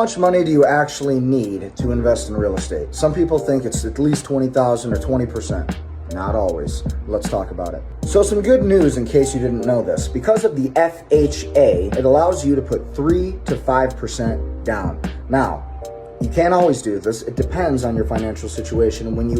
How much money do you actually need to invest in real estate? Some people think it's at least 20,000 or 20%. Not always. Let's talk about it. So some good news in case you didn't know this. Because of the FHA, it allows you to put 3 to 5% down. Now, you can't always do this. It depends on your financial situation. And when you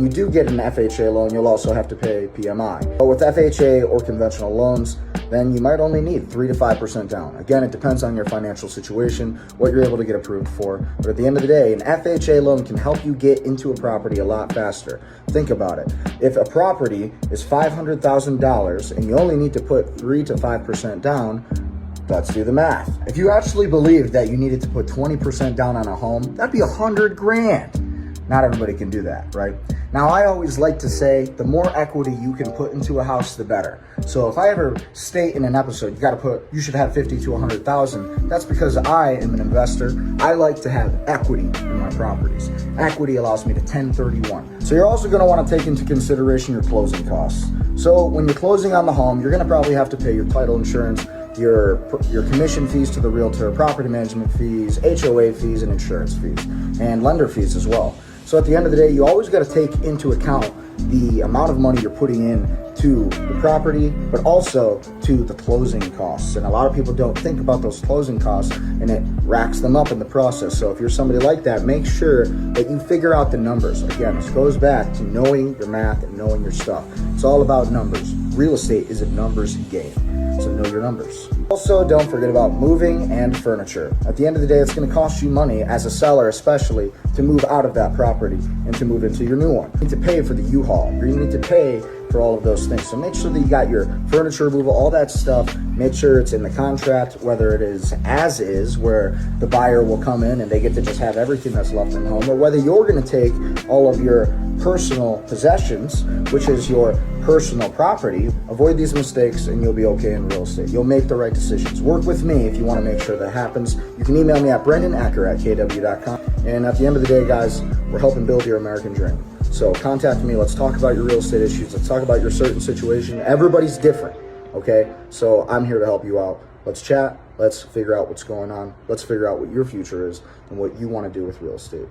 do get an FHA loan, you'll also have to pay PMI. But with FHA or conventional loans, then you might only need 3 to 5% down. Again, it depends on your financial situation, what you're able to get approved for. But at the end of the day, an FHA loan can help you get into a property a lot faster. Think about it. If a property is $500,000 and you only need to put 3 to 5% down, let's do the math. If you actually believed that you needed to put 20% down on a home, that'd be $100 grand. Not everybody can do that, right? Now, I always like to say the more equity you can put into a house, the better. So if I ever state in an episode, you should have 50 to 100,000, that's because I am an investor. I like to have equity in my properties. Equity allows me to 1031. So you're also gonna wanna take into consideration your closing costs. So when you're closing on the home, you're gonna probably have to pay your title insurance, your commission fees to the realtor, property management fees, HOA fees, and insurance fees, and lender fees as well. So at the end of the day, you always got to take into account the amount of money you're putting in to the property, but also to the closing costs. And a lot of people don't think about those closing costs, and it racks them up in the process. So if you're somebody like that, make sure that you figure out the numbers. Again, this goes back to knowing your math and knowing your stuff. It's all about numbers. Real estate is a numbers game. So know your numbers. Also, don't forget about moving and furniture. At the end of the day, it's going to cost you money as a seller, especially to move out of that property and to move into your new one. You need to pay for the U-Haul. You need to pay for all of those things. So make sure that you got your furniture removal, all that stuff. Make sure it's in the contract, whether it is as is, where the buyer will come in and they get to just have everything that's left in the home, or whether you're going to take all of your personal possessions, which is your personal property. Avoid these mistakes and you'll be okay in real estate. You'll make the right decisions. Work with me if you want to make sure that happens. You can email me at brendanecker@kw.com. And at the end of the day, guys, we're helping build your American dream. So contact me. Let's talk about your real estate issues. Let's talk about your certain situation. Everybody's different, okay? So I'm here to help you out. Let's chat. Let's figure out what's going on. Let's figure out what your future is and what you want to do with real estate.